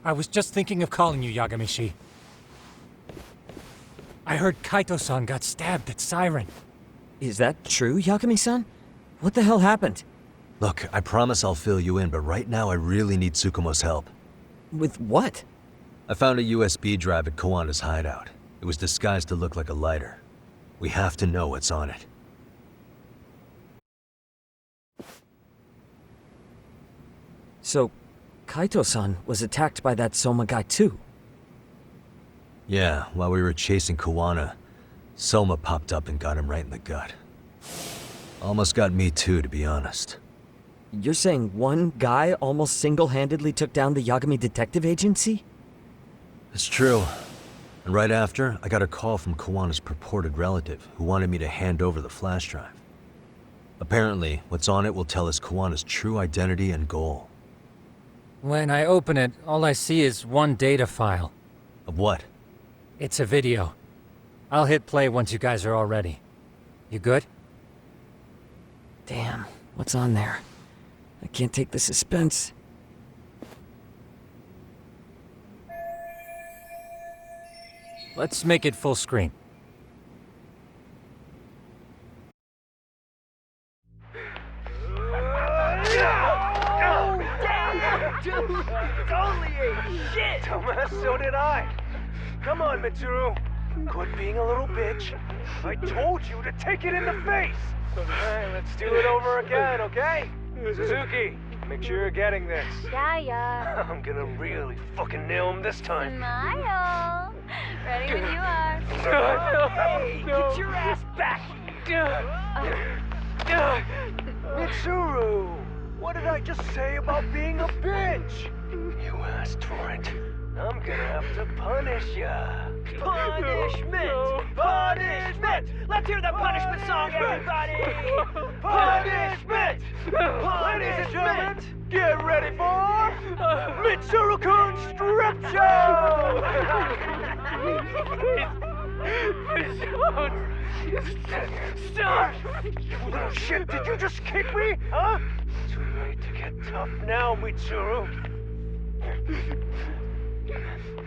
I was just thinking of calling you, Yagamishi. I heard Kaito-san got stabbed at Siren. Is that true, Yagami-san? What the hell happened? Look, I promise I'll fill you in, but right now I really need Tsukumo's help. With what? I found a USB drive at Kawana's hideout. It was disguised to look like a lighter. We have to know what's on it. So, Kaito-san was attacked by that Soma guy too? Yeah, while we were chasing Kawana, Soma popped up and got him right in the gut. Almost got me too, to be honest. You're saying one guy almost single-handedly took down the Yagami Detective Agency? It's true. And right after, I got a call from Kawana's purported relative who wanted me to hand over the flash drive. Apparently, what's on it will tell us Kawana's true identity and goal. When I open it, all I see is one data file. Of what? It's a video. I'll hit play once you guys are all ready. You good? Damn, what's on there? I can't take the suspense. Let's make it full screen. Totally ate shit! Dumbass, so did I. Come on, Mitsuru. Quit being a little bitch. I told you to take it in the face. Alright, let's do it over again, okay? Suzuki, make sure you're getting this. Yeah. I'm gonna really fucking nail him this time. Smile. Ready when you are. Hey, get your ass back here! Mitsuru! What did I just say about being a bitch? You asked for it. I'm gonna have to punish ya. Punishment! Punishment! Let's hear the punishment song, everybody! Punishment! Ladies and gentlemen, get ready for Mitsuru-kun Strip Show! Stop! You little shit, did you just kick me? Huh? Too late to get tough now, Mitsuru.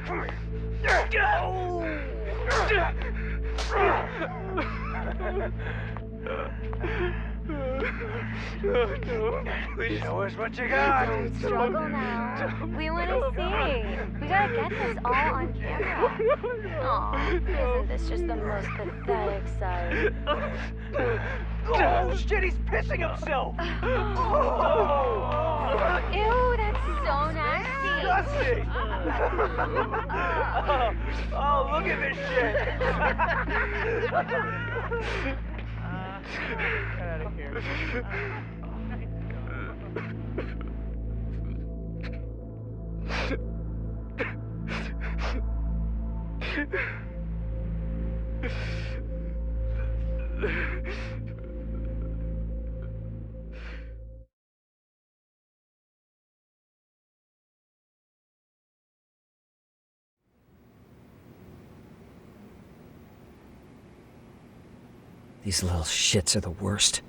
Come here. Show us what you got. Don't struggle now. We want to see. We gotta get this all on camera. Aw, isn't this just the most pathetic sight? Oh shit, he's pissing himself. Ew, that's so nasty. Disgusting. Oh, look at this shit. Get out of here. These little shits are the worst.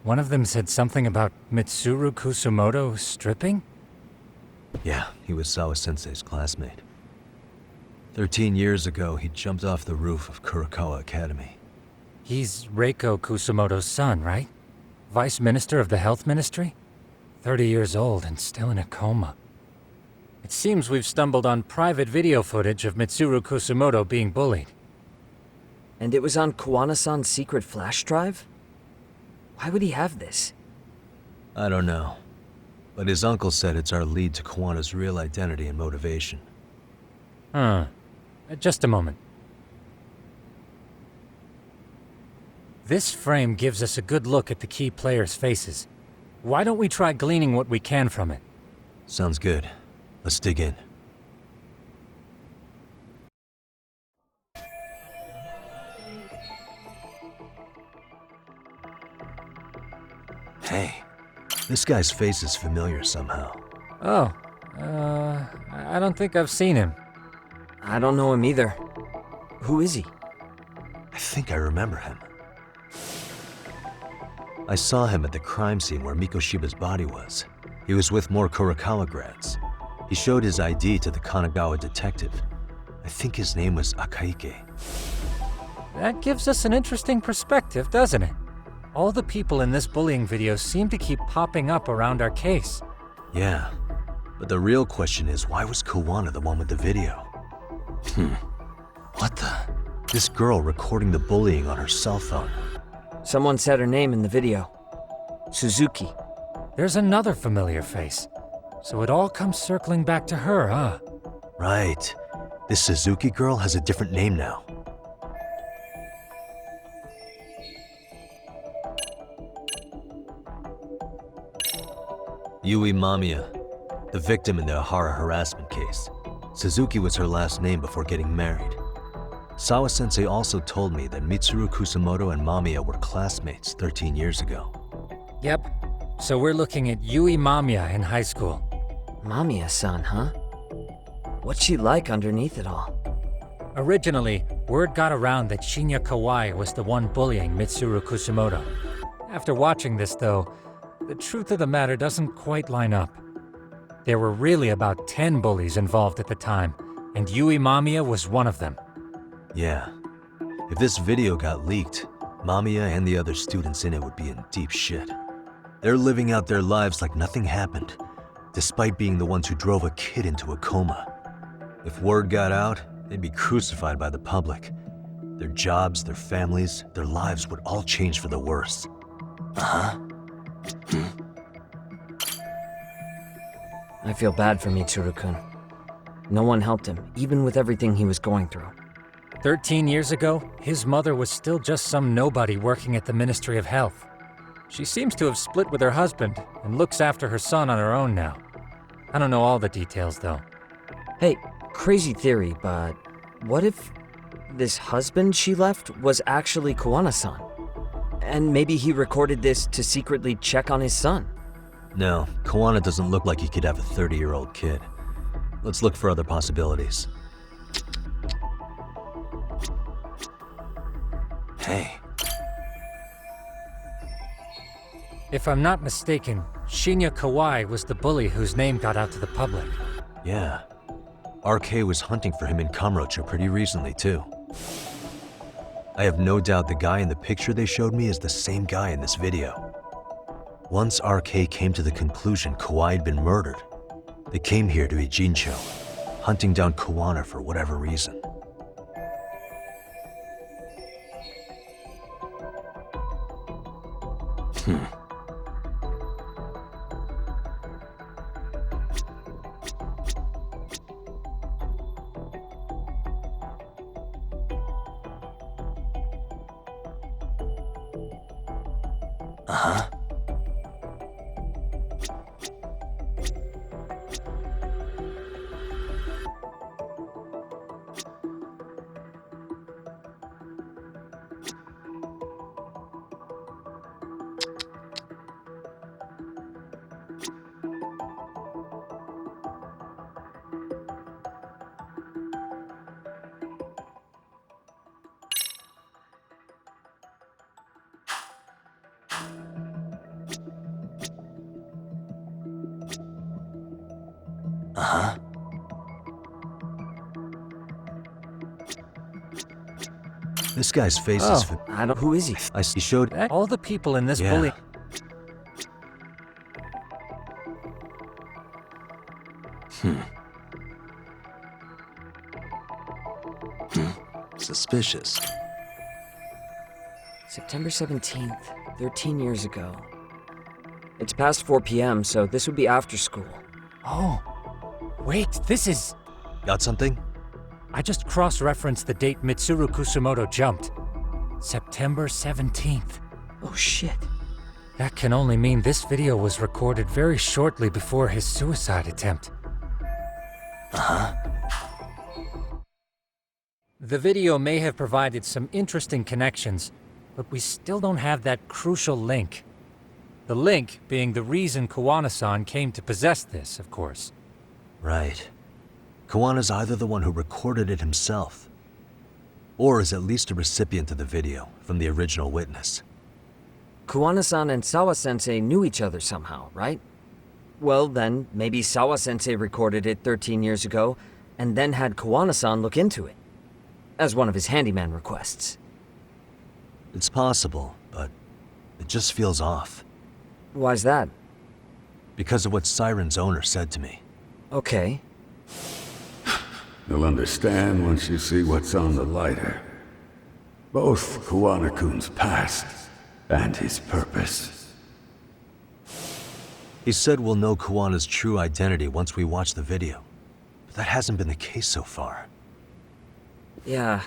One of them said something about Mitsuru Kusumoto stripping? Yeah, he was Sawa-sensei's classmate. 13 years ago, he jumped off the roof of Kurokawa Academy. He's Reiko Kusumoto's son, right? Vice Minister of the Health Ministry? 30 years old and still in a coma. It seems we've stumbled on private video footage of Mitsuru Kusumoto being bullied. And it was on Kawana-san's secret flash drive? Why would he have this? I don't know. But his uncle said it's our lead to Kawana's real identity and motivation. Huh. Just a moment. This frame gives us a good look at the key players' faces. Why don't we try gleaning what we can from it? Sounds good. Let's dig in. Hey, this guy's face is familiar somehow. Oh, I don't think I've seen him. I don't know him either. Who is he? I think I remember him. I saw him at the crime scene where Mikoshiba's body was. He was with more Kurokawa grads. He showed his ID to the Kanagawa detective. I think his name was Akaike. That gives us an interesting perspective, doesn't it? All the people in this bullying video seem to keep popping up around our case. Yeah, but the real question is, why was Kawana the one with the video? What the? This girl recording the bullying on her cell phone. Someone said her name in the video. Suzuki. There's another familiar face. So it all comes circling back to her, huh? Right. This Suzuki girl has a different name now. Yui Mamiya, the victim in the Ahara harassment case. Suzuki was her last name before getting married. Sawa-sensei also told me that Mitsuru Kusamoto and Mamiya were classmates 13 years ago. Yep. So we're looking at Yui Mamiya in high school. Mamiya-san, huh? What's she like underneath it all? Originally, word got around that Shinya Kawai was the one bullying Mitsuru Kusamoto. After watching this, though, the truth of the matter doesn't quite line up. There were really about 10 bullies involved at the time, and Yui Mamiya was one of them. Yeah. If this video got leaked, Mamiya and the other students in it would be in deep shit. They're living out their lives like nothing happened, despite being the ones who drove a kid into a coma. If word got out, they'd be crucified by the public. Their jobs, their families, their lives would all change for the worse. I feel bad for Mitsuru-kun. No one helped him, even with everything he was going through. 13 years ago, his mother was still just some nobody working at the Ministry of Health. She seems to have split with her husband and looks after her son on her own now. I don't know all the details, though. Hey, crazy theory, but what if this husband she left was actually Kawana-san? And maybe he recorded this to secretly check on his son? No, Kawana doesn't look like he could have a 30-year-old kid. Let's look for other possibilities. Hey. If I'm not mistaken, Shinya Kawai was the bully whose name got out to the public. Yeah. RK was hunting for him in Kamurocho pretty recently, too. I have no doubt the guy in the picture they showed me is the same guy in this video. Once RK came to the conclusion Kawai had been murdered, they came here to Ijincho, hunting down Kawana for whatever reason. This guy's face is... I don't... Who is he? He showed... All the people in this Yeah. bully... Suspicious. September 17th, 13 years ago. It's past 4 p.m., so this would be after school. Oh, wait, this is... Got something? I just cross-referenced the date Mitsuru Kusamoto jumped. September 17th. Oh shit. That can only mean this video was recorded very shortly before his suicide attempt. The video may have provided some interesting connections, but we still don't have that crucial link. The link being the reason Kawana-san came to possess this, of course. Right. Kawana's either the one who recorded it himself, or is at least a recipient of the video from the original witness. Kawana-san and Sawa-sensei knew each other somehow, right? Well, then, maybe Sawa-sensei recorded it 13 years ago, and then had Kawana-san look into it, as one of his handyman requests. It's possible, but it just feels off. Why's that? Because of what Siren's owner said to me. Okay. You'll understand once you see what's on the lighter. Both Kawana-kun's past and his purpose. He said we'll know Kawana's true identity once we watch the video. But that hasn't been the case so far. Yeah.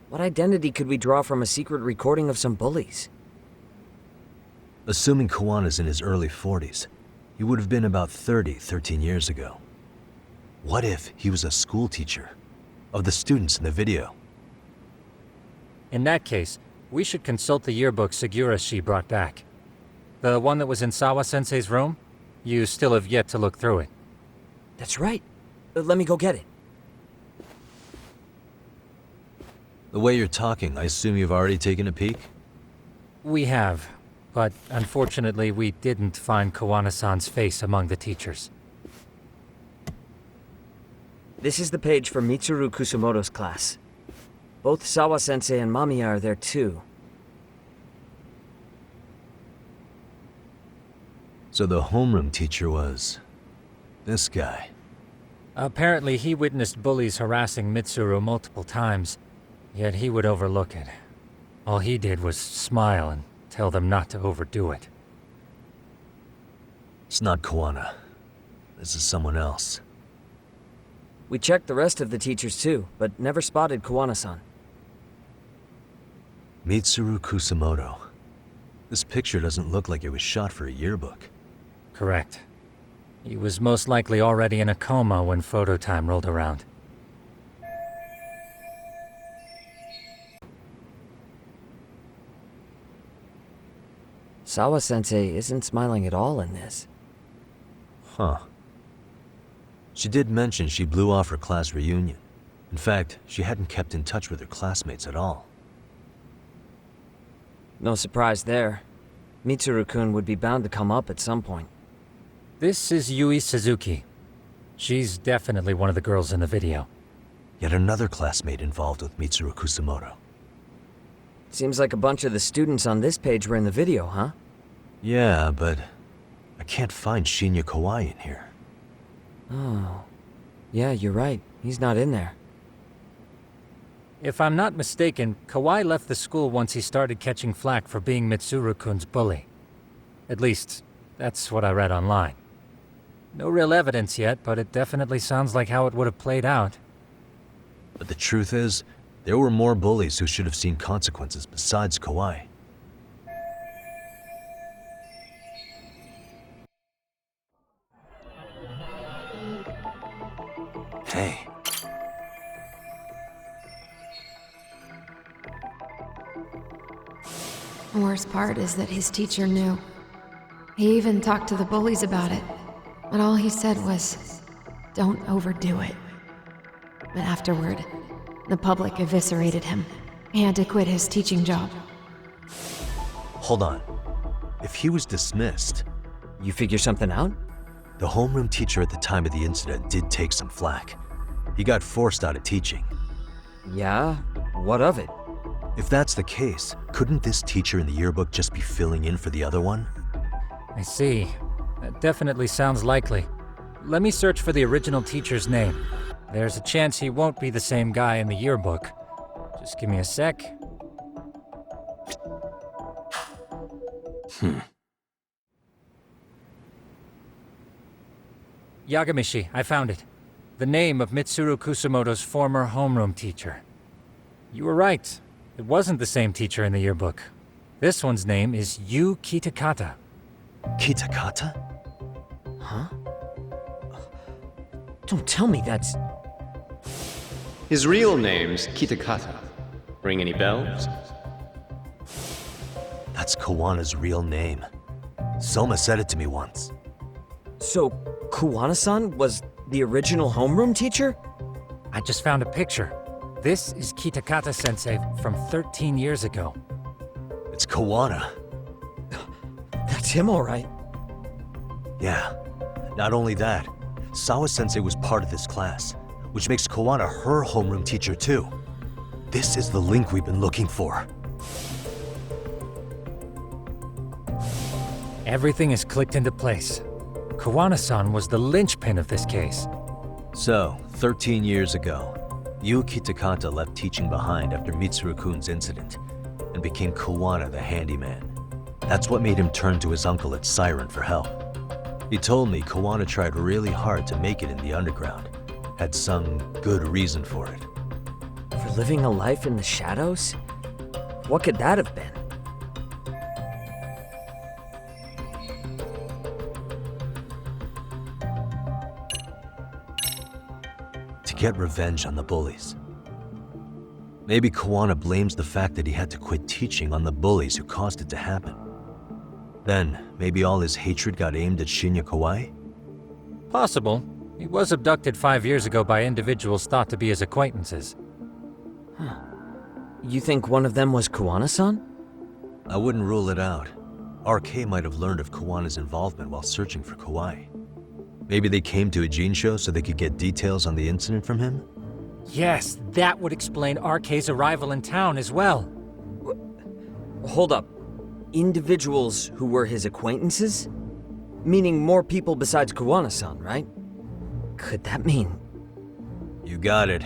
What identity could we draw from a secret recording of some bullies? Assuming Kawana's in his early 40s, he would have been about 30 13 years ago. What if he was a school teacher of the students in the video? In that case, we should consult the yearbook Segura-shi brought back. The one that was in Sawa-sensei's room? You still have yet to look through it. That's right. Let me go get it. The way you're talking, I assume you've already taken a peek? We have, but unfortunately we didn't find Kawana-san's face among the teachers. This is the page for Mitsuru Kusumoto's class. Both Sawa-sensei and Mamiya are there too. So the homeroom teacher was... this guy. Apparently he witnessed bullies harassing Mitsuru multiple times, yet he would overlook it. All he did was smile and tell them not to overdo it. It's not Kawana. This is someone else. We checked the rest of the teachers too, but never spotted Kawana-san. Mitsuru Kusumoto. This picture doesn't look like it was shot for a yearbook. Correct. He was most likely already in a coma when photo time rolled around. Sawa-sensei isn't smiling at all in this. Huh. She did mention she blew off her class reunion. In fact, she hadn't kept in touch with her classmates at all. No surprise there. Mitsuru-kun would be bound to come up at some point. This is Yui Suzuki. She's definitely one of the girls in the video. Yet another classmate involved with Mitsuru Kusumoto. Seems like a bunch of the students on this page were in the video, huh? Yeah, but I can't find Shinya Kawai in here. Oh. Yeah, you're right. He's not in there. If I'm not mistaken, Kawai left the school once he started catching flack for being Mitsuru-kun's bully. At least, that's what I read online. No real evidence yet, but it definitely sounds like how it would have played out. But the truth is, there were more bullies who should have seen consequences besides Kawai. Hey. The worst part is that his teacher knew. He even talked to the bullies about it, but all he said was, "Don't overdo it." But afterward, the public eviscerated him. He had to quit his teaching job. Hold on. If he was dismissed, You figure something out? the homeroom teacher at the time of the incident did take some flack. He got forced out of teaching. Yeah? What of it? If that's the case, couldn't this teacher in the yearbook just be filling in for the other one? I see. That definitely sounds likely. Let me search for the original teacher's name. There's a chance he won't be the same guy in the yearbook. Just give me a sec. Yagamishi, I found it. The name of Mitsuru Kusumoto's former homeroom teacher. You were right. It wasn't the same teacher in the yearbook. This one's name is Yu Kitakata. Kitakata? Huh? Don't tell me that's... His real name's Kitakata. Ring any bells? That's Kawana's real name. Soma said it to me once. So, Kawana-san was the original homeroom teacher? I just found a picture. This is Kitakata-sensei from 13 years ago. It's Kawana. That's him, all right. Yeah. Not only that, Sawa-sensei was part of this class, which makes Koana her homeroom teacher too. This is the link we've been looking for. Everything is clicked into place. Koana-san was the linchpin of this case. So, 13 years ago, Yu Kitakata left teaching behind after Mitsuru-kun's incident and became Koana the handyman. That's what made him turn to his uncle at Siren for help. He told me Koana tried really hard to make it in the underground. Had some good reason for it. For living a life in the shadows? What could that have been? To get revenge on the bullies. Maybe Koana blames the fact that he had to quit teaching on the bullies who caused it to happen. Then, maybe all his hatred got aimed at Shinya Kawai? Possible. He was abducted 5 years ago by individuals thought to be his acquaintances. You think one of them was Koana-san? I wouldn't rule it out. RK might have learned of Kawana's involvement while searching for Kawai. Maybe they came to Ijincho so they could get details on the incident from him? Yes, that would explain RK's arrival in town as well. Hold up. Individuals who were his acquaintances? Meaning more people besides Koana-san, right? Could that mean... You got it.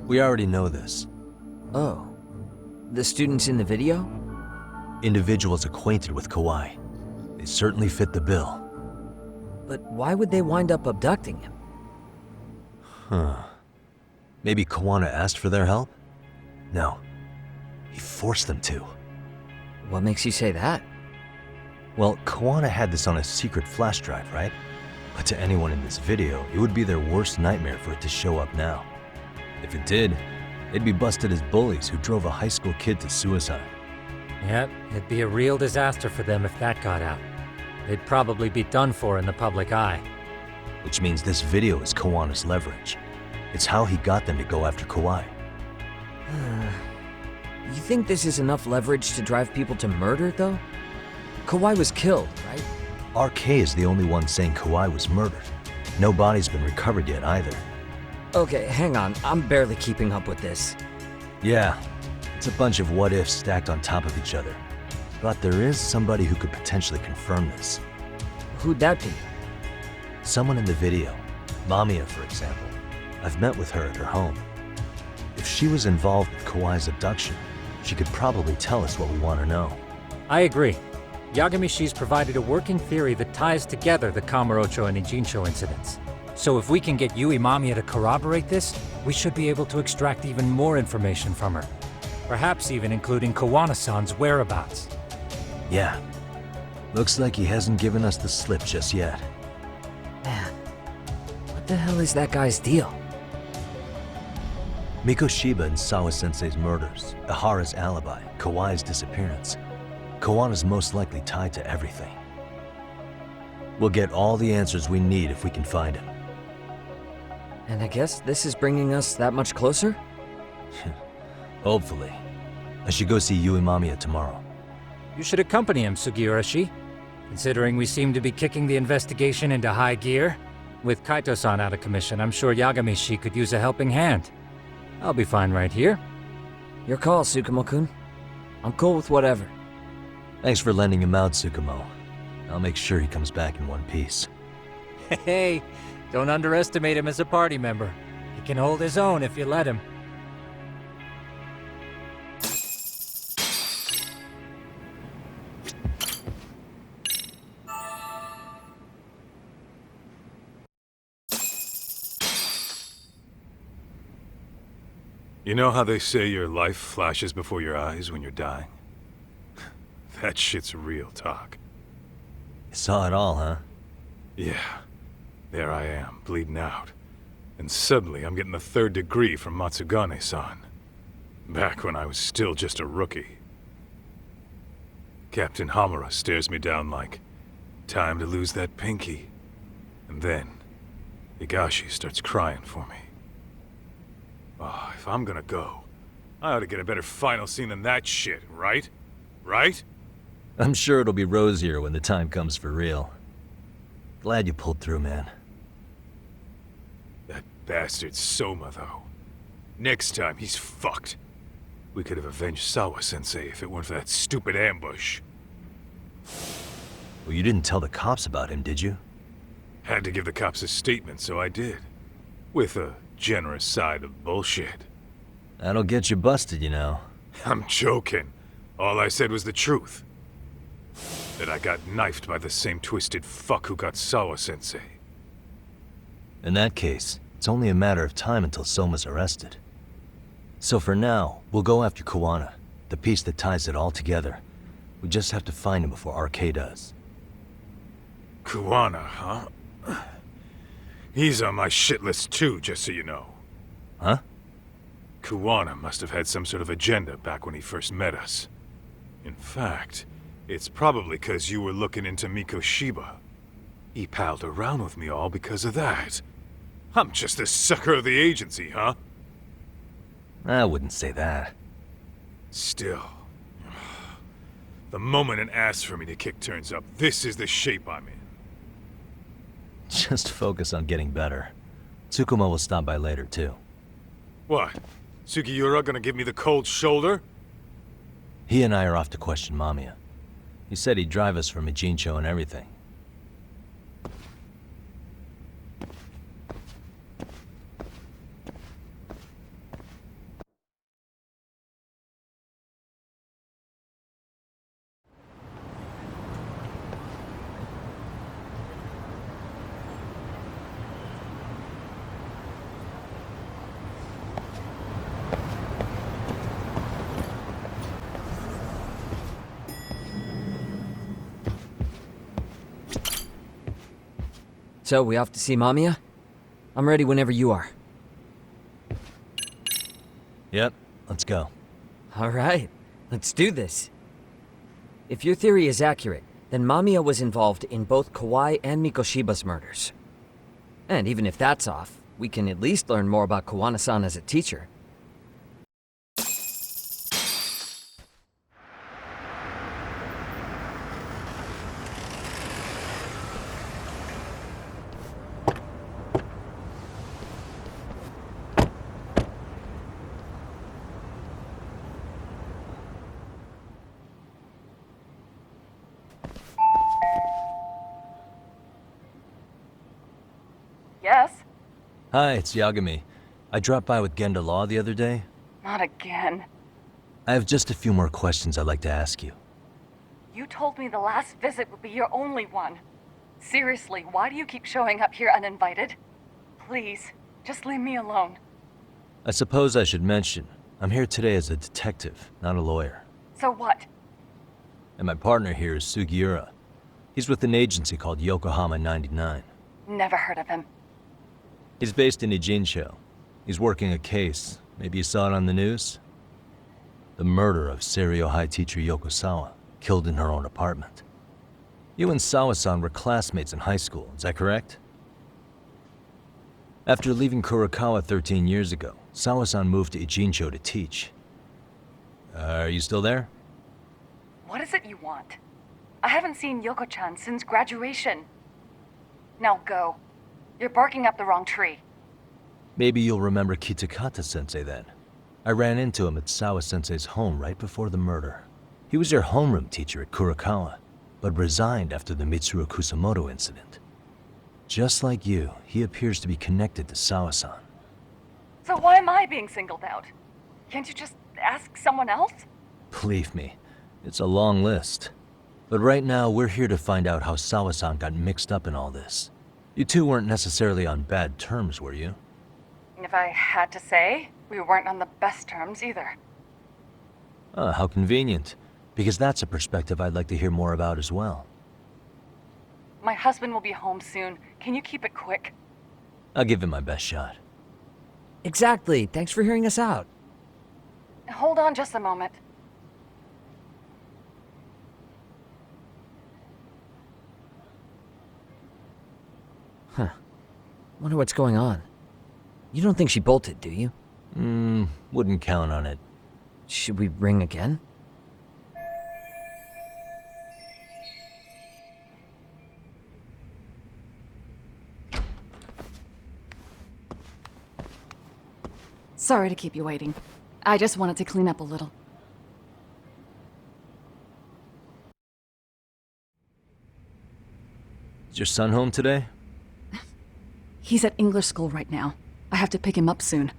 We already know this. Oh. The students in the video? Individuals acquainted with Kawai. They certainly fit the bill. But why would they wind up abducting him? Maybe Koana asked for their help? No. He forced them to. What makes you say that? Well, Koana had this on a secret flash drive, right? But to anyone in this video, it would be their worst nightmare for it to show up now. If it did, they'd be busted as bullies who drove a high school kid to suicide. Yep, it'd be a real disaster for them if that got out. They'd probably be done for in the public eye. Which means this video is Koana's leverage. It's how he got them to go after Kawai. You think this is enough leverage to drive people to murder, though? Kawai was killed, right? RK is the only one saying Kawai was murdered. No body's been recovered yet either. Okay, hang on. I'm barely keeping up with this. Yeah, it's a bunch of what-ifs stacked on top of each other. But there is somebody who could potentially confirm this. Who'd that be? Someone in the video. Mamiya, for example. I've met with her at her home. If she was involved with Kawai's abduction, she could probably tell us what we want to know. I agree. Yagamishi's provided a working theory that ties together the Kamurocho and Ijincho incidents. So if we can get Yui Mamiya to corroborate this, we should be able to extract even more information from her. Perhaps even including Koana-san's whereabouts. Yeah. Looks like he hasn't given us the slip just yet. Man, what the hell is that guy's deal? Mikoshiba and Sawa-sensei's murders, Ihara's alibi, Kawai's disappearance. Koana's most likely tied to everything. We'll get all the answers we need if we can find him. And I guess this is bringing us that much closer? Hopefully. I should go see Yui Mamiya tomorrow. You should accompany him, Sugiurashi. Considering we seem to be kicking the investigation into high gear. With Kaito-san out of commission, I'm sure Yagamishi could use a helping hand. I'll be fine right here. Your call, Tsukumo-kun. I'm cool with whatever. Thanks for lending him out, Tsukumo. I'll make sure he comes back in one piece. Hey, don't underestimate him as a party member. He can hold his own if you let him. You know how they say your life flashes before your eyes when you're dying? That shit's real talk. You saw it all, huh? Yeah. There I am, bleeding out. And suddenly I'm getting the 3rd degree from Matsugane-san. Back when I was still just a rookie. Captain Hamura stares me down like, time to lose that pinky. And then, Higashi starts crying for me. Oh, if I'm gonna go, I ought to get a better final scene than that shit, right? Right? I'm sure it'll be rosier when the time comes for real. Glad you pulled through, man. That bastard Soma, though. Next time, he's fucked. We could have avenged Sawa-sensei if it weren't for that stupid ambush. Well, you didn't tell the cops about him, did you? Had to give the cops a statement, so I did. With a generous side of bullshit. That'll get you busted, you know. I'm joking. All I said was the truth. That I got knifed by the same twisted fuck who got Sawa-sensei. In that case, it's only a matter of time until Soma's arrested. So for now, we'll go after Kuwana, the piece that ties it all together. We just have to find him before RK does. Kuwana, huh? He's on my shit list too, just so you know. Huh? Kuwana must have had some sort of agenda back when he first met us. In fact, it's probably 'cause you were looking into Mikoshiba. He palled around with me all because of that. I'm just a sucker of the agency, huh? I wouldn't say that. Still. The moment an ass for me to kick turns up, this is the shape I'm in. Just focus on getting better. Tsukuma will stop by later, too. What? Sugiura gonna give me the cold shoulder? He and I are off to question Mamiya. He said he'd drive us from Ijincho and everything. So, we off to see Mamiya? I'm ready whenever you are. Yep, let's go. Alright, let's do this. If your theory is accurate, then Mamiya was involved in both Kawai and Mikoshiba's murders. And even if that's off, we can at least learn more about Kawana-san as a teacher. Yes? Hi, it's Yagami. I dropped by with Genda Law the other day. Not again. I have just a few more questions I'd like to ask you. You told me the last visit would be your only one. Seriously, why do you keep showing up here uninvited? Please, just leave me alone. I suppose I should mention, I'm here today as a detective, not a lawyer. So what? And my partner here is Sugiura. He's with an agency called Yokohama 99. Never heard of him. He's based in Ijincho. He's working a case. Maybe you saw it on the news? The murder of Seiryo High teacher Yoko Sawa, killed in her own apartment. You and Sawa-san were classmates in high school, is that correct? After leaving Kurokawa 13 years ago, Sawa-san moved to Ijincho to teach. Are you still there? What is it you want? I haven't seen Yoko-chan since graduation. Now go. You're barking up the wrong tree. Maybe you'll remember Kitakata-sensei then. I ran into him at Sawa-sensei's home right before the murder. He was your homeroom teacher at Kurokawa, but resigned after the Mitsuru Kusamoto incident. Just like you, he appears to be connected to Sawa-san. So why am I being singled out? Can't you just ask someone else? Believe me, it's a long list. But right now, we're here to find out how Sawa-san got mixed up in all this. You two weren't necessarily on bad terms, were you? If I had to say, We weren't on the best terms either. How convenient. Because that's a perspective I'd like to hear more about as well. My husband will be home soon. Can you keep it quick? I'll give it my best shot. Exactly. Thanks for hearing us out. Hold on just a moment. Wonder what's going on. You don't think she bolted, do you? Wouldn't count on it. Should we ring again? Sorry to keep you waiting. I just wanted to clean up a little. Is your son home today? He's at English school right now. I have to pick him up soon.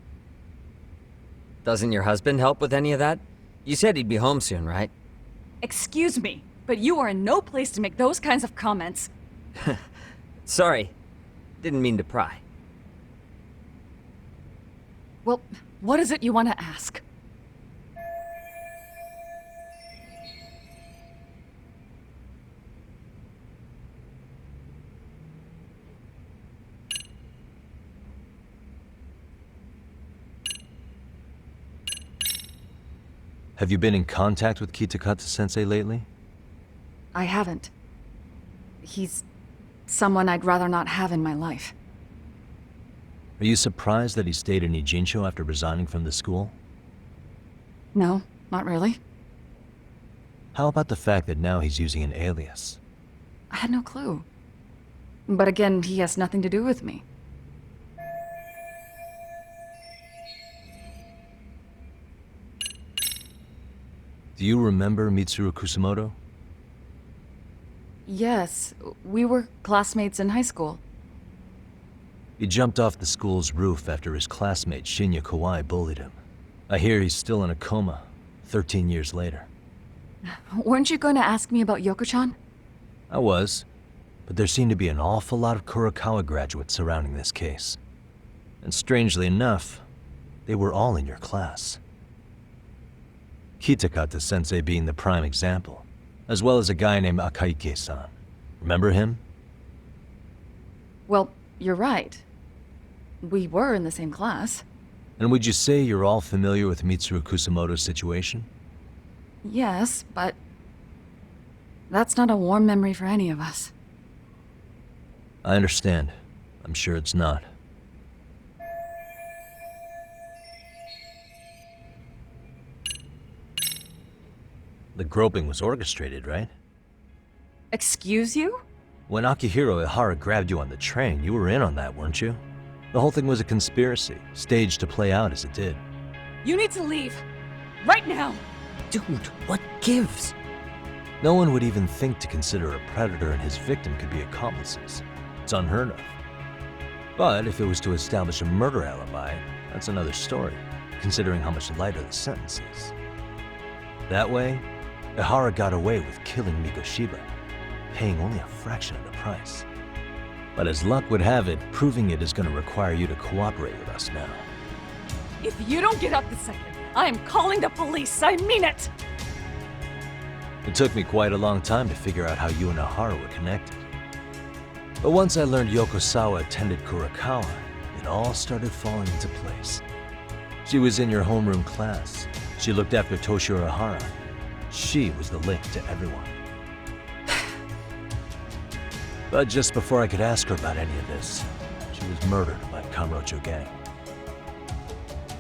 Doesn't your husband help with any of that? You said he'd be home soon, right? Excuse me, but you are in no place to make those kinds of comments. Sorry. Didn't mean to pry. Well, what is it you want to ask? Have you been in contact with Kitakata-sensei lately? I haven't. He's someone I'd rather not have in my life. Are you surprised that he stayed in Ijincho after resigning from the school? No, not really. How about the fact that now he's using an alias? I had no clue. But again, he has nothing to do with me. Do you remember Mitsuru Kusamoto? Yes, we were classmates in high school. He jumped off the school's roof after his classmate Shinya Kawai bullied him. I hear he's still in a coma, 13 years later. Weren't you going to ask me about Yoko-chan? I was, but there seemed to be an awful lot of Kurokawa graduates surrounding this case. And strangely enough, they were all in your class. Kitakata-sensei being the prime example, as well as a guy named Akaike-san. Remember him? Well, you're right. We were in the same class. And would you say you're all familiar with Mitsuru Kusamoto's situation? Yes, but that's not a warm memory for any of us. I understand. I'm sure it's not. The groping was orchestrated, right? Excuse you? When Akihiro Ihara grabbed you on the train, you were in on that, weren't you? The whole thing was a conspiracy, staged to play out as it did. You need to leave. Right now. Dude, what gives? No one would even think to consider a predator and his victim could be accomplices. It's unheard of. But if it was to establish a murder alibi, that's another story, considering how much lighter the sentence is. That way, Ihara got away with killing Mikoshiba, paying only a fraction of the price. But as luck would have it, proving it is going to require you to cooperate with us now. If you don't get up this second, I am calling the police. I mean it. It took me quite a long time to figure out how you and Ihara were connected. But once I learned Yokosawa attended Kurokawa, it all started falling into place. She was in your homeroom class. She looked after Toshiro Ihara. She was the link to everyone. But just before I could ask her about any of this, she was murdered by Kamurocho gang.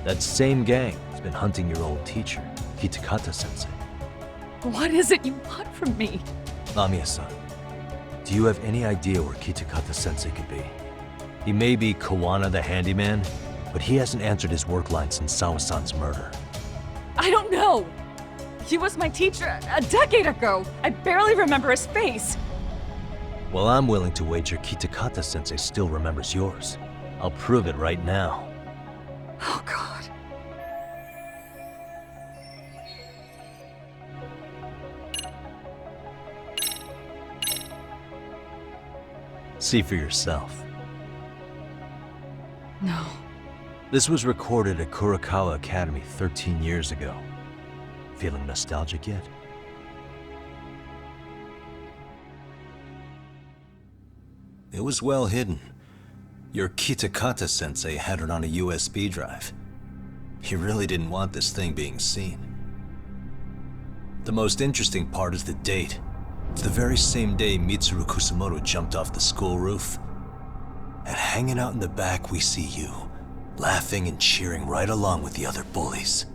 That same gang has been hunting your old teacher, Kitakata-sensei. What is it you want from me? Amiya-san, do you have any idea where Kitakata-sensei could be? He may be Kawana the handyman, but he hasn't answered his work line since Sawa-san's murder. I don't know. He was my teacher a decade ago. I barely remember his face. Well, I'm willing to wager Kitakata-sensei still remembers yours. I'll prove it right now. Oh, God. See for yourself. No. This was recorded at Kurakawa Academy 13 years ago. Feeling nostalgic yet? It was well hidden. Your Kitakata-sensei had it on a USB drive. He really didn't want this thing being seen. The most interesting part is the date. It's the very same day Mitsuru Kusamoto jumped off the school roof. And hanging out in the back, we see you, laughing and cheering right along with the other bullies.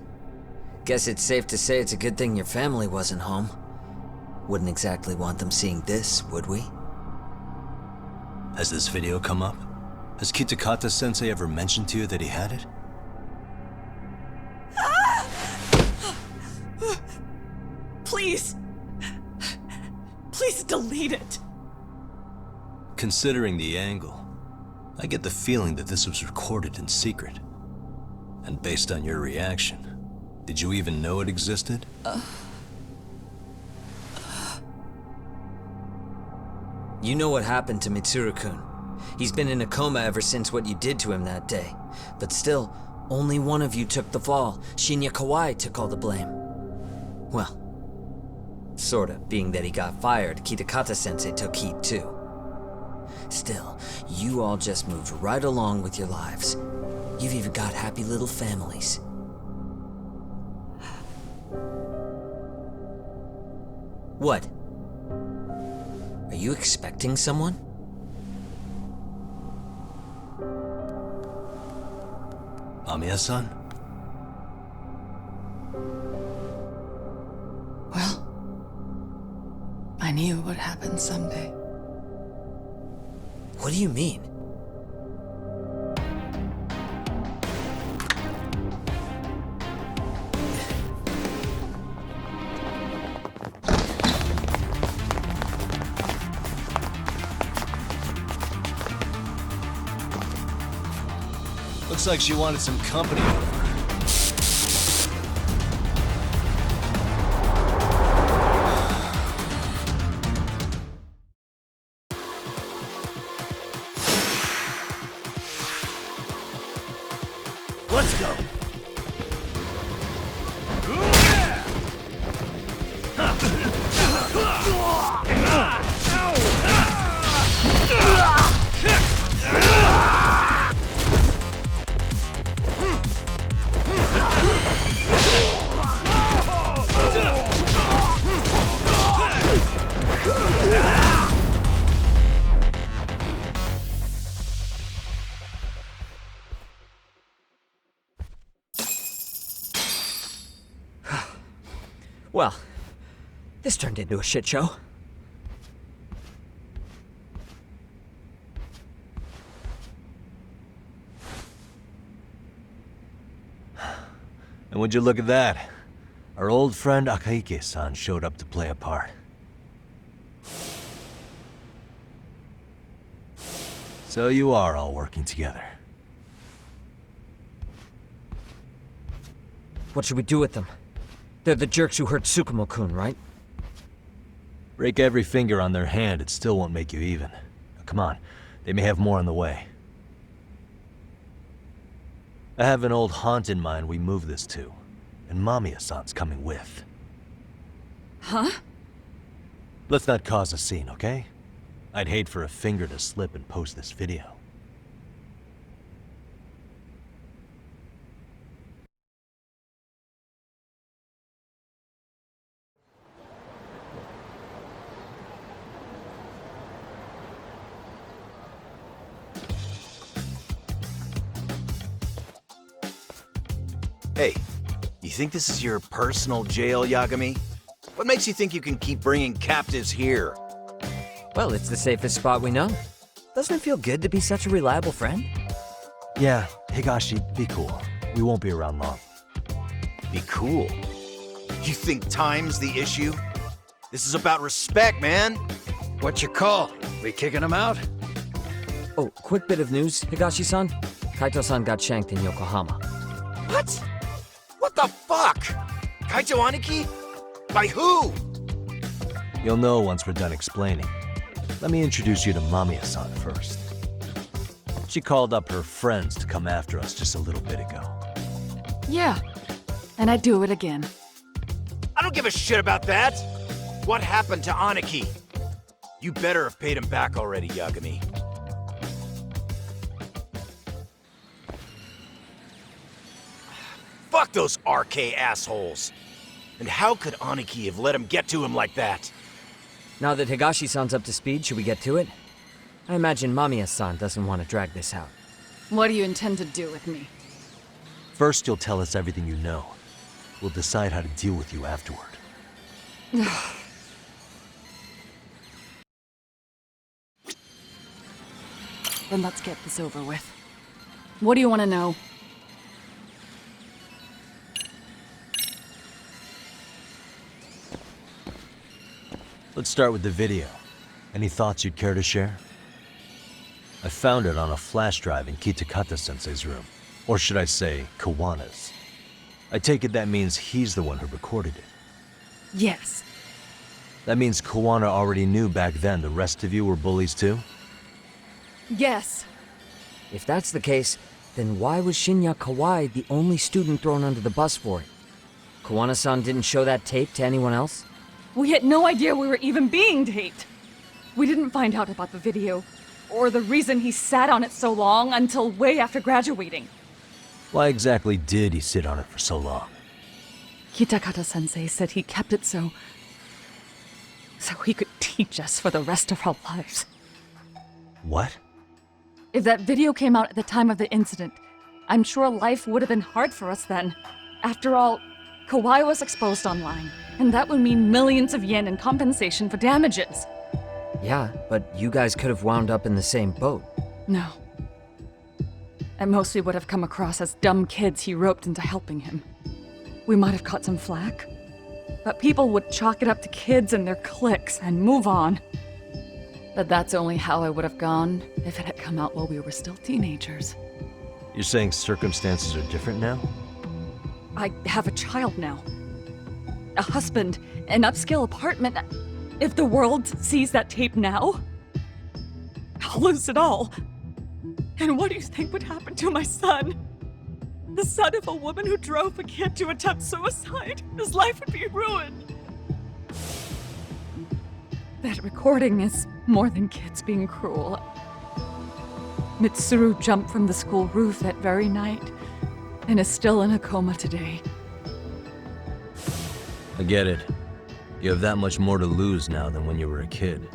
Guess it's safe to say it's a good thing your family wasn't home. Wouldn't exactly want them seeing this, would we? Has this video come up? Has Kitakata-sensei ever mentioned to you that he had it? Please! Please delete it! Considering the angle, I get the feeling that this was recorded in secret. And based on your reaction, did you even know it existed? You know what happened to Mitsuru-kun. He's been in a coma ever since what you did to him that day. But still, only one of you took the fall. Shinya Kawai took all the blame. Well, sorta, being that he got fired, Kitakata-sensei took heat too. Still, you all just moved right along with your lives. You've even got happy little families. What? Are you expecting someone? Mamiya-san? Well, I knew it would happen someday. What do you mean? Looks like she wanted some company over. Let's go. Well, this turned into a shit show. And would you look at that? Our old friend Akaike-san showed up to play a part. So you are all working together. What should we do with them? They're the jerks who hurt Tsukumo-kun, right? Break every finger on their hand, it still won't make you even. Now, come on, they may have more on the way. I have an old haunt in mind we move this to, and Mamiya-san's coming with. Huh? Let's not cause a scene, okay? I'd hate for a finger to slip and post this video. Hey, you think this is your personal jail, Yagami? What makes you think you can keep bringing captives here? Well, it's the safest spot we know. Doesn't it feel good to be such a reliable friend? Yeah, Higashi, be cool. We won't be around long. Be cool. You think time's the issue? This is about respect, man. What's your call? We kicking him out? Oh, quick bit of news, Higashi-san. Kaito-san got shanked in Yokohama. What? What the fuck? Kaito Aniki? By who? You'll know once we're done explaining. Let me introduce you to Mamiya-san first. She called up her friends to come after us just a little bit ago. Yeah, and I'd do it again. I don't give a shit about that! What happened to Aniki? You better have paid him back already, Yagami. Fuck those RK assholes! And how could Aniki have let him get to him like that? Now that Higashi-san's up to speed, should we get to it? I imagine Mamiya-san doesn't want to drag this out. What do you intend to do with me? First, you'll tell us everything you know. We'll decide how to deal with you afterward. Then let's get this over with. What do you want to know? Let's start with the video. Any thoughts you'd care to share? I found it on a flash drive in Kitakata-sensei's room. Or should I say, Kawana's. I take it that means he's the one who recorded it. Yes. That means Kawana already knew back then the rest of you were bullies too? Yes. If that's the case, then why was Shinya Kawai the only student thrown under the bus for it? Kawana-san didn't show that tape to anyone else? We had no idea we were even being taped. We didn't find out about the video, or the reason he sat on it so long until way after graduating. Why exactly did he sit on it for so long? Kitakata-sensei said he kept it so he could teach us for the rest of our lives. What? If that video came out at the time of the incident, I'm sure life would have been hard for us then. After all, Kawai was exposed online, and that would mean millions of yen in compensation for damages. Yeah, but you guys could have wound up in the same boat. No. At most, we would have come across as dumb kids he roped into helping him. We might have caught some flack, but people would chalk it up to kids and their cliques and move on. But that's only how I would have gone if it had come out while we were still teenagers. You're saying circumstances are different now? I have a child now. A husband, an upscale apartment. If the world sees that tape now, I'll lose it all. And what do you think would happen to my son? The son of a woman who drove a kid to attempt suicide. His life would be ruined. That recording is more than kids being cruel. Mitsuru jumped from the school roof that very night and is still in a coma today. I get it. You have that much more to lose now than when you were a kid.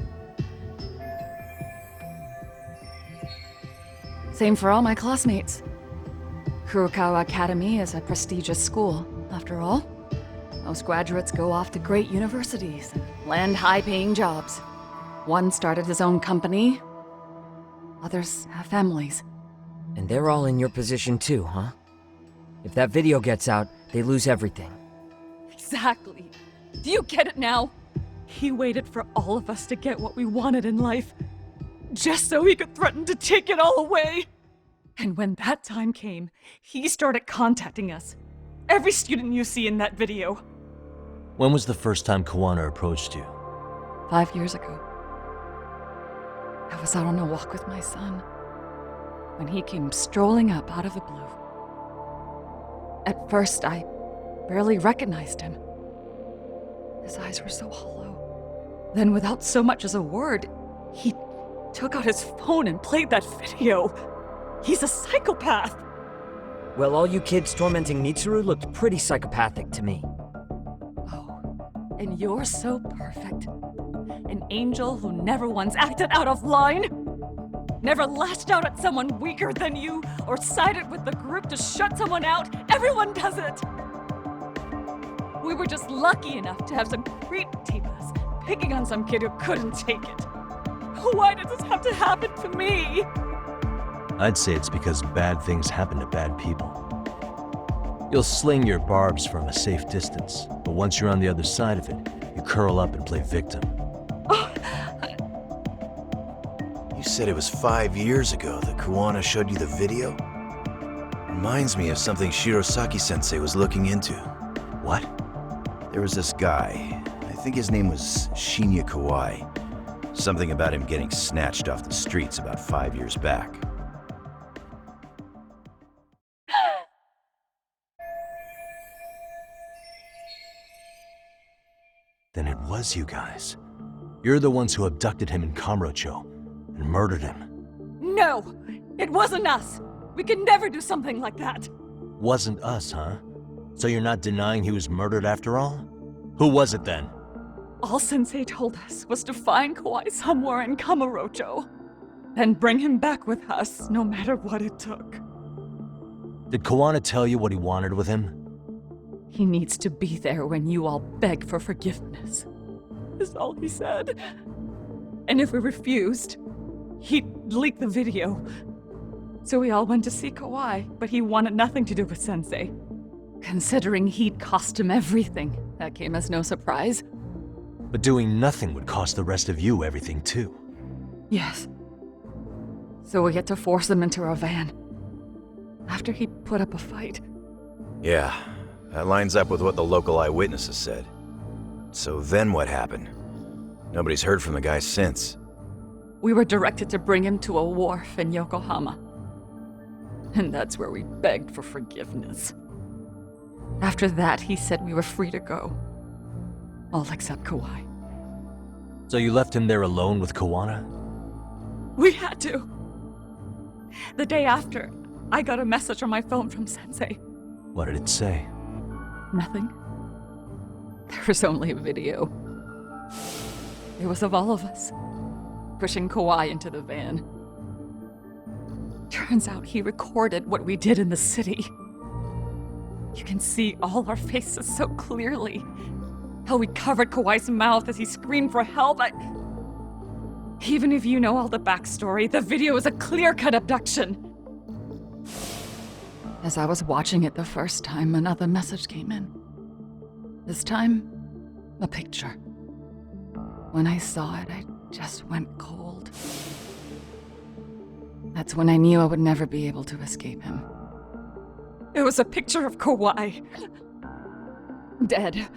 Same for all my classmates. Kurokawa Academy is a prestigious school, after all. Most graduates go off to great universities and land high-paying jobs. One started his own company. Others have families. And they're all in your position too, huh? If that video gets out, they lose everything. Exactly. Do you get it now? He waited for all of us to get what we wanted in life, just so he could threaten to take it all away. And when that time came, he started contacting us. Every student you see in that video. When was the first time Kawana approached you? 5 years ago. I was out on a walk with my son when he came strolling up out of the blue. At first, I barely recognized him. His eyes were so hollow. Then, without so much as a word, he took out his phone and played that video. He's a psychopath! Well, all you kids tormenting Mitsuru looked pretty psychopathic to me. Oh, and you're so perfect. An angel who never once acted out of line. Never lashed out at someone weaker than you, or sided with the group to shut someone out. Everyone does it! We were just lucky enough to have some creep tape us, picking on some kid who couldn't take it. Why did this have to happen to me? I'd say it's because bad things happen to bad people. You'll sling your barbs from a safe distance, but once you're on the other side of it, you curl up and play victim. You said it was 5 years ago that Kawana showed you the video? Reminds me of something Shirosaki-sensei was looking into. What? There was this guy. I think his name was Shinya Kawai. Something about him getting snatched off the streets about 5 years back. Then it was you guys. You're the ones who abducted him in Kamurocho and murdered him. No! It wasn't us! We could never do something like that! Wasn't us, huh? So you're not denying he was murdered after all? Who was it then? All Sensei told us was to find Kawhi somewhere in Kamurocho, and bring him back with us, no matter what it took. Did Kawana tell you what he wanted with him? He needs to be there when you all beg for forgiveness, is all he said. And if we refused, he'd leak the video. So we all went to see Kawhi, but he wanted nothing to do with Sensei. Considering he'd cost him everything, that came as no surprise. But doing nothing would cost the rest of you everything too. Yes. So we had to force him into our van. After he put up a fight. Yeah, that lines up with what the local eyewitnesses said. So then what happened? Nobody's heard from the guy since. We were directed to bring him to a wharf in Yokohama. And that's where we begged for forgiveness. After that, he said we were free to go. All except Kawhi. So you left him there alone with Kawana? We had to. The day after, I got a message on my phone from Sensei. What did it say? Nothing. There was only a video. It was of all of us, pushing Kawhi into the van. Turns out he recorded what we did in the city. You can see all our faces so clearly. How we covered Kawhi's mouth as he screamed for help. Even if you know all the backstory, the video is a clear-cut abduction. As I was watching it the first time, another message came in. This time, a picture. When I saw it, I just went cold. That's when I knew I would never be able to escape him. It was a picture of Kawhi. Dead.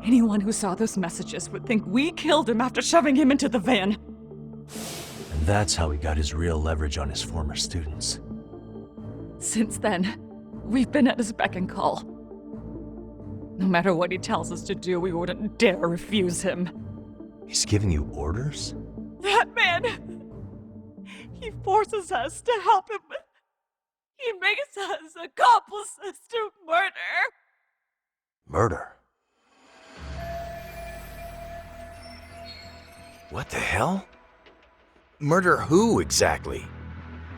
Anyone who saw those messages would think we killed him after shoving him into the van. And that's how he got his real leverage on his former students. Since then, we've been at his beck and call. No matter what he tells us to do, we wouldn't dare refuse him. He's giving you orders? That man! He forces us to help him. He makes us accomplices to murder. Murder? What the hell? Murder who, exactly?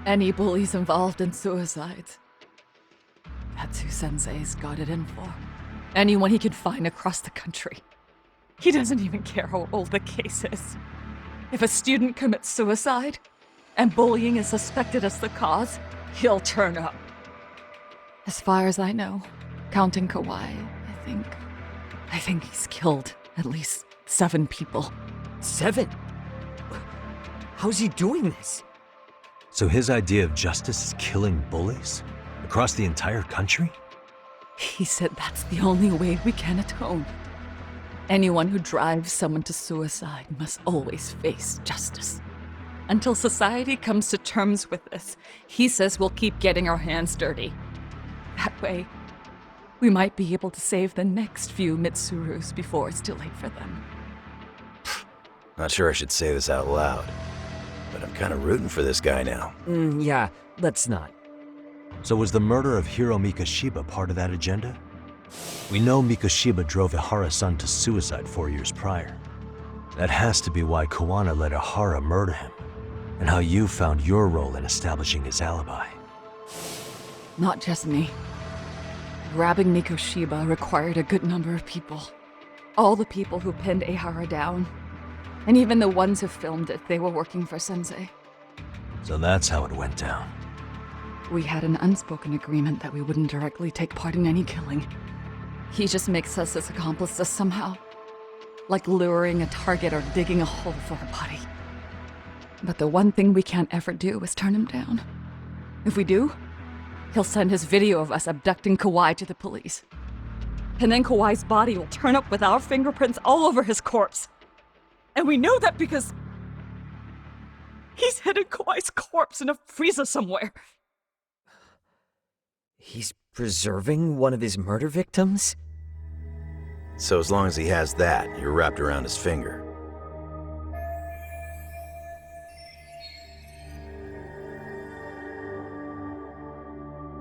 Any bullies involved in suicides. That's who Sensei's got it in for. Anyone he can find across the country. He doesn't even care how old the case is. If a student commits suicide, and bullying is suspected as the cause, he'll turn up. As far as I know, counting Kawhi, I think he's killed at least 7 people. 7? How's he doing this? So his idea of justice is killing bullies? Across the entire country? He said that's the only way we can atone. Anyone who drives someone to suicide must always face justice. Until society comes to terms with this, he says we'll keep getting our hands dirty. That way, we might be able to save the next few Mitsurus before it's too late for them. Not sure I should say this out loud, but I'm kind of rooting for this guy now. Yeah, let's not. So was the murder of Hiro Mikoshiba part of that agenda? We know Mikoshiba drove Ihara-san to suicide 4 years prior. That has to be why Kawana let Ihara murder him, and how you found your role in establishing his alibi. Not just me. Grabbing Mikoshiba required a good number of people. All the people who pinned Ihara down. And even the ones who filmed it, they were working for Sensei. So that's how it went down. We had an unspoken agreement that we wouldn't directly take part in any killing. He just makes us his accomplices somehow. Like luring a target or digging a hole for a body. But the one thing we can't ever do is turn him down. If we do, he'll send his video of us abducting Kawhi to the police. And then Kawhi's body will turn up with our fingerprints all over his corpse. And we know that because he's hidden Kawhi's corpse in a freezer somewhere. He's preserving one of his murder victims? So as long as he has that, you're wrapped around his finger.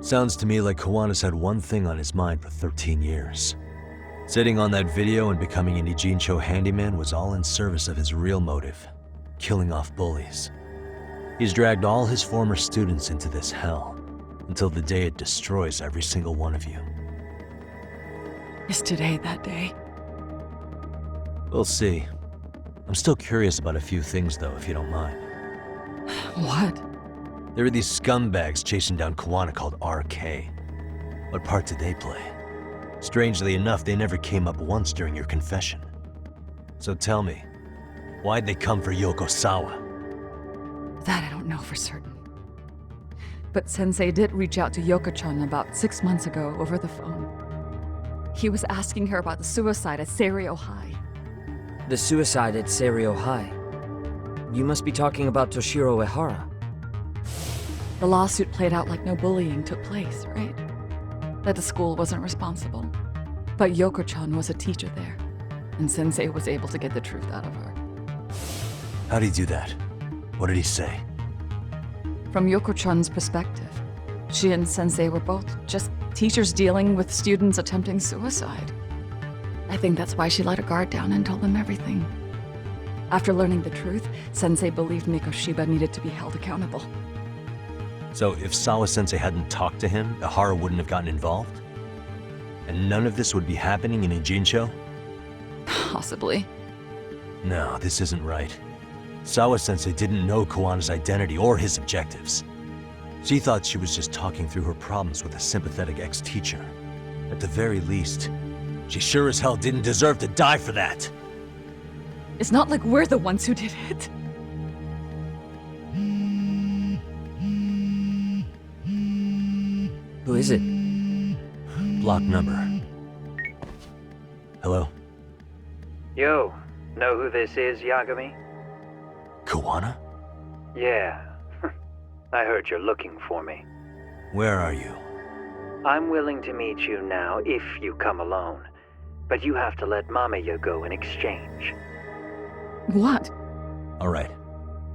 Sounds to me like Kiwanis had one thing on his mind for 13 years. Sitting on that video and becoming an Ijincho handyman was all in service of his real motive, killing off bullies. He's dragged all his former students into this hell, until the day it destroys every single one of you. Is today that day? We'll see. I'm still curious about a few things though, if you don't mind. What? There are these scumbags chasing down Kiwana called RK. What part did they play? Strangely enough, they never came up once during your confession. So tell me, why'd they come for Yokosawa? That I don't know for certain. But Sensei did reach out to Yoko-chan about 6 months ago over the phone. He was asking her about the suicide at Seiryo High. The suicide at Seiryo High? You must be talking about Toshiro Ehara. The lawsuit played out like no bullying took place, right? That the school wasn't responsible. But Yoko-chan was a teacher there, and Sensei was able to get the truth out of her. How'd he do that? What did he say? From Yoko-chan's perspective, she and Sensei were both just teachers dealing with students attempting suicide. I think that's why she let her guard down and told them everything. After learning the truth, Sensei believed Mikoshiba needed to be held accountable. So if Sawa-sensei hadn't talked to him, Ehara wouldn't have gotten involved? And none of this would be happening in Ijincho? Possibly. No, this isn't right. Sawa-sensei didn't know Kiwana's identity or his objectives. She thought she was just talking through her problems with a sympathetic ex-teacher. At the very least, she sure as hell didn't deserve to die for that! It's not like we're the ones who did it. Who is it? Block number. Hello? Yo, know who this is, Yagami? Kiwana? Yeah. I heard you're looking for me. Where are you? I'm willing to meet you now if you come alone. But you have to let Mamiya go in exchange. What? Alright.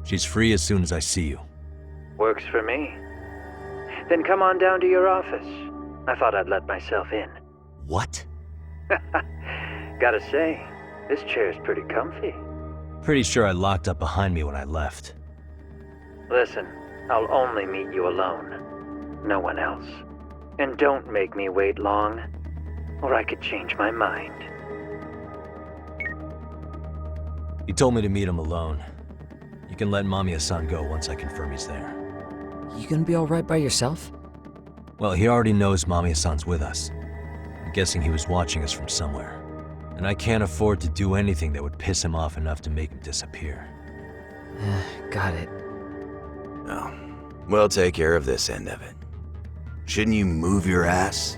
She's free as soon as I see you. Works for me. Then come on down to your office. I thought I'd let myself in. What? Gotta say, this chair's pretty comfy. Pretty sure I locked up behind me when I left. Listen, I'll only meet you alone. No one else. And don't make me wait long, or I could change my mind. He told me to meet him alone. You can let Mamiya-san go once I confirm he's there. You gonna be alright by yourself? Well, he already knows Mamiya-san's with us. I'm guessing he was watching us from somewhere. And I can't afford to do anything that would piss him off enough to make him disappear. Got it. Oh, we'll take care of this end of it. Shouldn't you move your ass?